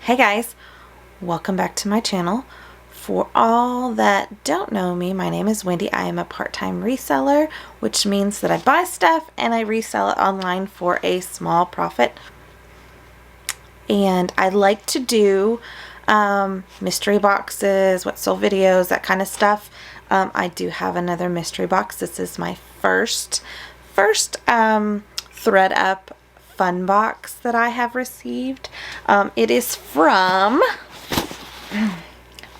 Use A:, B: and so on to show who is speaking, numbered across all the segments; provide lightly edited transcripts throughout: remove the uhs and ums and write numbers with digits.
A: Hey guys, welcome back to my channel. For all that don't know me, my name is Wendy. I am a part-time reseller, which means that I buy stuff and I resell it online for a small profit. And I like to do mystery boxes, what sold videos, that kind of stuff. I do have another mystery box. This is my first ThredUP Fun Box that I have received. It is from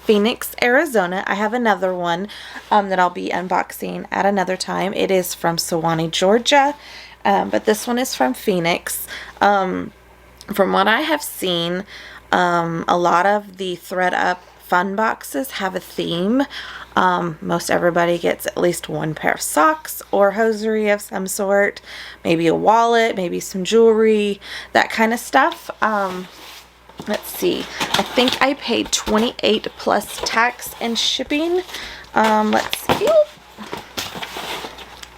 A: Phoenix, Arizona. I have another one that I'll be unboxing at another time. It is from Sewanee, Georgia, but this one is from Phoenix. From what I have seen, a lot of the ThredUP Fun Boxes have a theme. Most everybody gets at least one pair of socks or hosiery of some sort, maybe a wallet, maybe some jewelry, that kind of stuff. Let's see, I think I paid $28 plus tax and shipping. Let's see,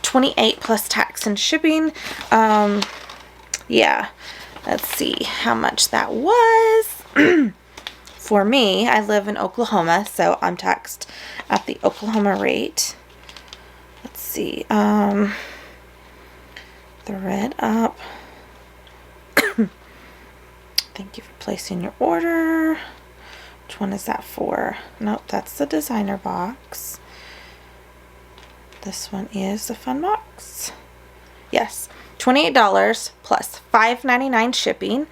A: $28 plus tax and shipping. Yeah, let's see how much that was. For me, I live in Oklahoma, so I'm taxed at the Oklahoma rate. Let's see, ThredUP. Thank you for placing your order. Which one is that for? Nope, that's the designer box. This one is the fun box. Yes, $28 plus $5.99 shipping.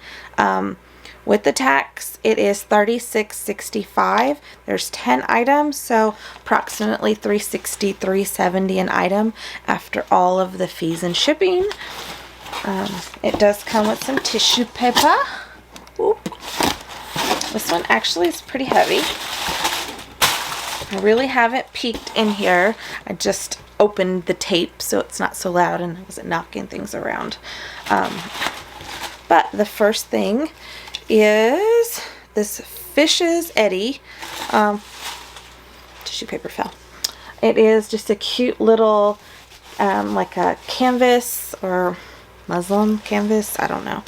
A: With the tax, it is $36.65. There's 10 items, so approximately $360, $370 an item after all of the fees and shipping. It does come with some tissue paper. Oop. This one actually is pretty heavy. I really haven't peeked in here. I just opened the tape so it's not so loud and I wasn't knocking things around. But the first thing is this Fish's Eddy. Tissue paper fell. It is just a cute little like a canvas or muslin canvas, I don't know,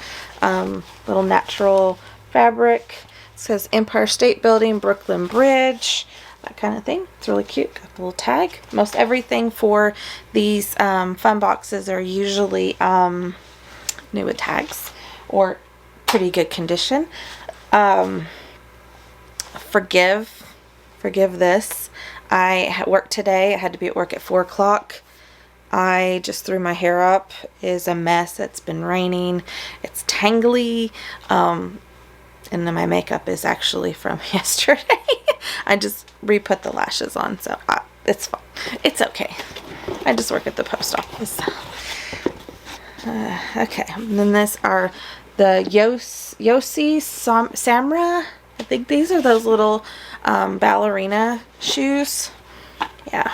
A: little natural fabric. It says Empire State Building, Brooklyn Bridge, that kind of thing. It's really cute. Got the little tag. Most everything for these fun boxes are usually new with tags or pretty good condition. Forgive this. I worked today. I had to be at work at 4 o'clock. I just threw my hair up. It is a mess. It's been raining. It's tangly. And then my makeup is actually from yesterday. I just re-put the lashes on, so it's fine. It's okay. I just work at the post office. Okay, and then this are the Yossi Samra. I think these are those little ballerina shoes. Yeah.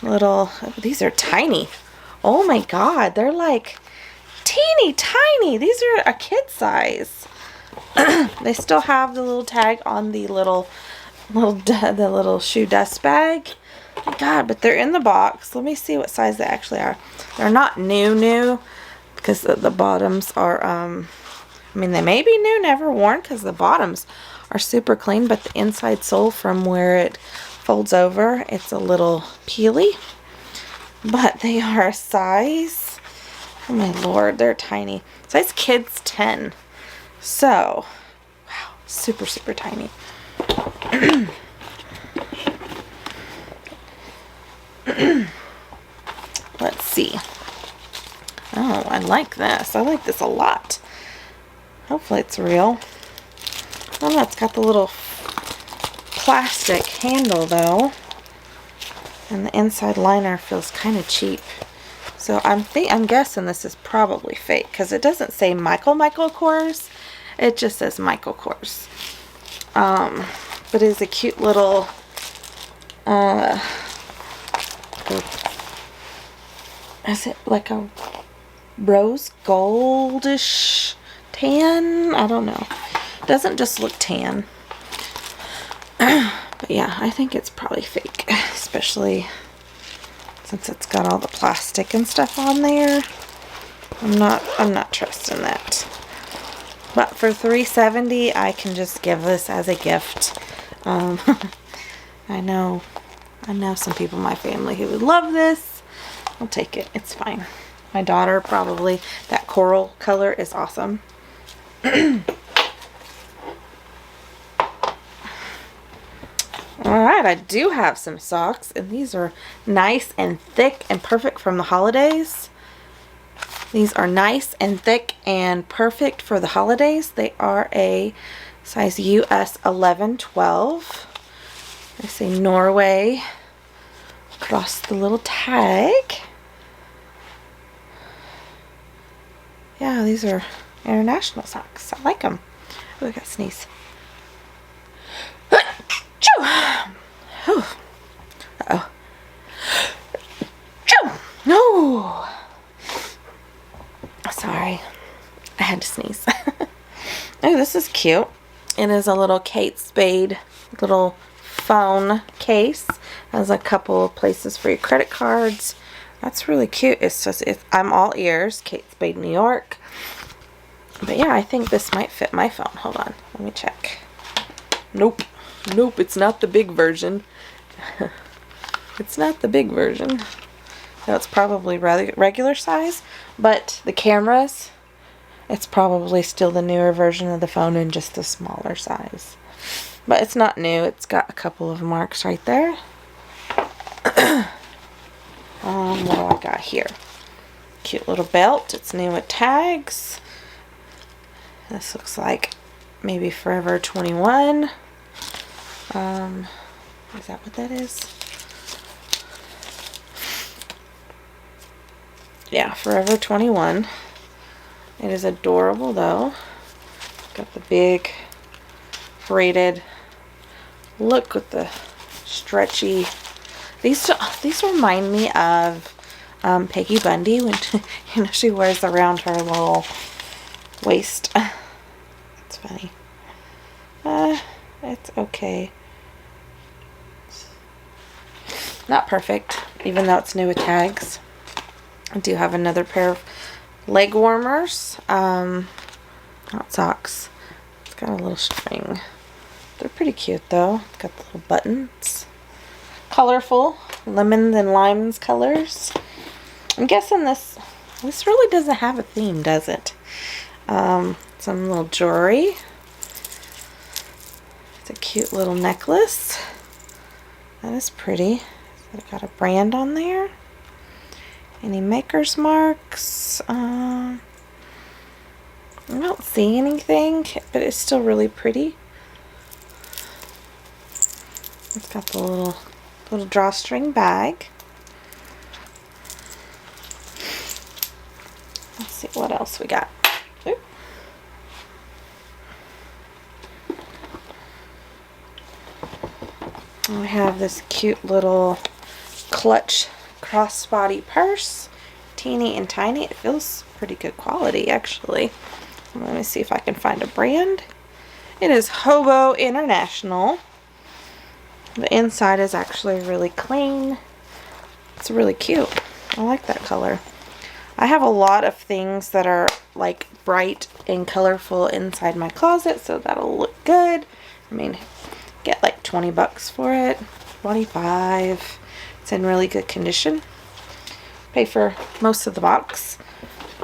A: Little, these are tiny. Oh my god, they're like teeny tiny. These are a kid size. They still have the little tag on the little shoe dust bag. Oh my god, but they're in the box. Let me see what size they actually are. They're not new because the bottoms are I mean, they may be new, never worn, because the bottoms are super clean, but the inside sole from where it folds over, it's a little peely. But they are a size, oh my lord, they're tiny. Size kids 10. So, wow, super tiny. Let's see. Oh, I like this. I like this a lot. Hopefully it's real. Oh no, it's got the little plastic handle though. And the inside liner feels kind of cheap. So I'm guessing this is probably fake because it doesn't say Michael Kors. It just says Michael Kors. But it is a cute little is it like a rose goldish tan? I don't know. It doesn't just look tan. But yeah, I think it's probably fake, especially since it's got all the plastic and stuff on there. I'm not trusting that. But for $3.70, I can just give this as a gift. I know some people in my family who would love this. I'll take it. It's fine. My daughter probably. That coral color is awesome. Alright, I do have some socks, and these are nice and thick and perfect from the holidays. These are nice and thick and perfect for the holidays. They are a size US 11-12. They say Norway across the little tag. Yeah, these are international socks. I like them. Oh, I got to sneeze. Uh-oh. No. Sorry. I had to sneeze. Oh, this is cute. It is a little Kate Spade little phone case. Has a couple of places for your credit cards. That's really cute. It's just, I'm all ears. Kate Spade, New York. But yeah, I think this might fit my phone. Hold on. Let me check. Nope. Nope, it's not the big version. It's not the big version. No, it's probably regular size, but the cameras, it's probably still the newer version of the phone in just a smaller size. But it's not new. It's got a couple of marks right there. What do I got here? Cute little belt. It's new with tags. This looks like maybe Forever 21. Is that what that is? Yeah, Forever 21. It is adorable though. Got the big braided look with the stretchy. These remind me of Peggy Bundy when she wears around her little waist. It's funny. It's okay. Not perfect, even though it's new with tags. I do have another pair of leg warmers. Not socks. It's got a little string. They're pretty cute though. It's got the little buttons. Colorful. Lemons and limes colors. I'm guessing this really doesn't have a theme, does it? Some little jewelry. It's a cute little necklace. That is pretty. It's got a brand on there. Any maker's marks? I don't see anything, but it's still really pretty. It's got the little drawstring bag. Let's see what else we got. Oop. We have this cute little clutch crossbody purse. Teeny and tiny. It feels pretty good quality actually. Let me see if I can find a brand. It is Hobo International. The inside is actually really clean. It's really cute. I like that color. I have a lot of things that are like bright and colorful inside my closet, so that'll look good. I mean, get like 20 bucks for it. 25. It's in really good condition. Pay for most of the box.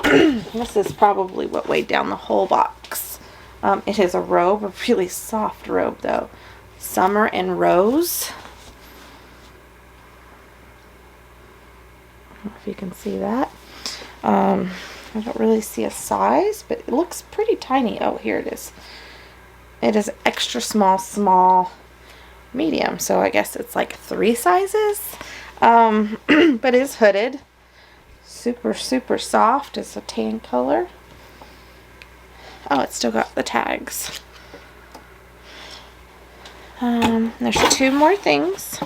A: This is probably what weighed down the whole box. It is a robe, a really soft robe though. Summer and Rose. I don't know if you can see that. I don't really see a size, but it looks pretty tiny. Oh, here it is. It is extra small, medium. So I guess it's like 3 sizes. But it is hooded. Super soft. It's a tan color. Oh, it's still got the tags. There's 2 more things.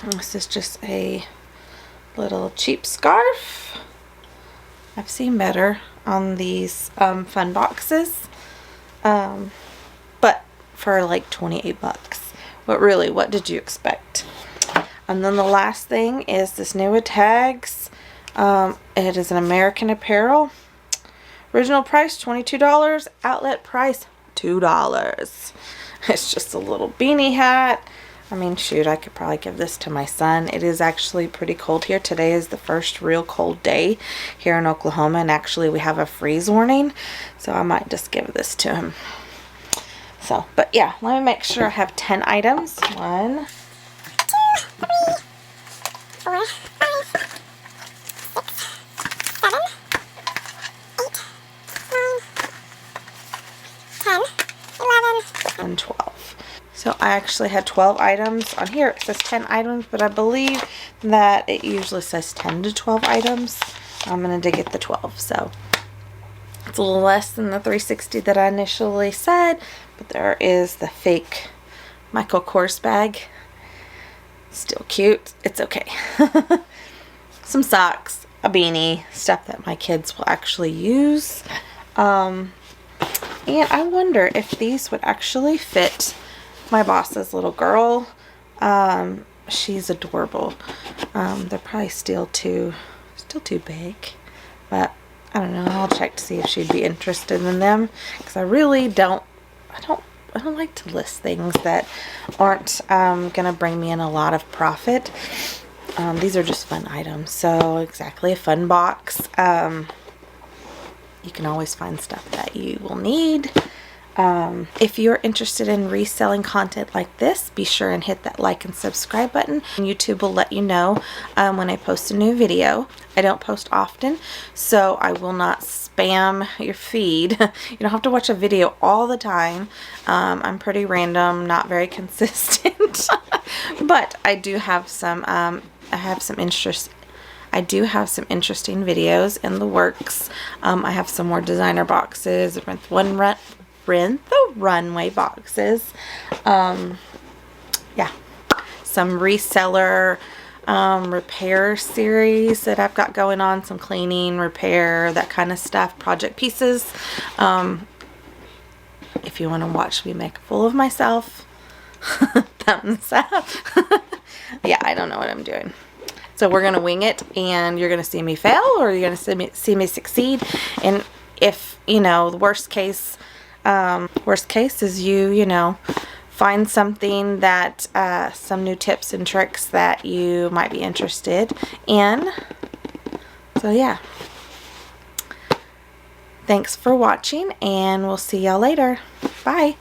A: This is just a little cheap scarf. I've seen better on these fun boxes. But for like 28 bucks. But really, what did you expect? And then the last thing is this new with tags. It is an American Apparel Original price $22, outlet price $2. It's just a little beanie hat. I mean, shoot, I could probably give this to my son. It is actually pretty cold here. Today is the first real cold day here in Oklahoma, and actually we have a freeze warning, so I might just give this to him. So, but yeah, let me make sure I have 10 items. 1, 2, 3, 4, 5, 6, 7, 8, 9, 10, 11, and 12. So I actually had 12 items. On here it says 10 items, but I believe that it usually says 10 to 12 items. I'm going to get the 12, so it's a little less than the 360 that I initially said, but there is the fake Michael Kors bag. Still cute. It's okay. Some socks, a beanie, stuff that my kids will actually use. And I wonder if these would actually fit my boss's little girl. She's adorable. They're probably still too big, but I don't know. I'll check to see if she'd be interested in them, because I really don't like to list things that aren't gonna bring me in a lot of profit. These are just fun items. So exactly, a fun box. You can always find stuff that you will need. If you're interested in reselling content like this, be sure and hit that like and subscribe button. YouTube will let you know when I post a new video. I don't post often, so I will not spam your feed. You don't have to watch a video all the time. I'm pretty random, not very consistent, but I do have some. I have some interest. I do have some interesting videos in the works. I have some more designer boxes. Rent the Runway boxes. Yeah, some reseller repair series that I've got going on, some cleaning, repair, that kind of stuff, project pieces. If you want to watch me make a fool of myself, thumbs up. Yeah, I don't know what I'm doing. So we're going to wing it, and you're going to see me fail, or you're going to see me succeed. And if, you know, the worst case is you know, find something that, some new tips and tricks that you might be interested in. So yeah. Thanks for watching, and we'll see y'all later. Bye.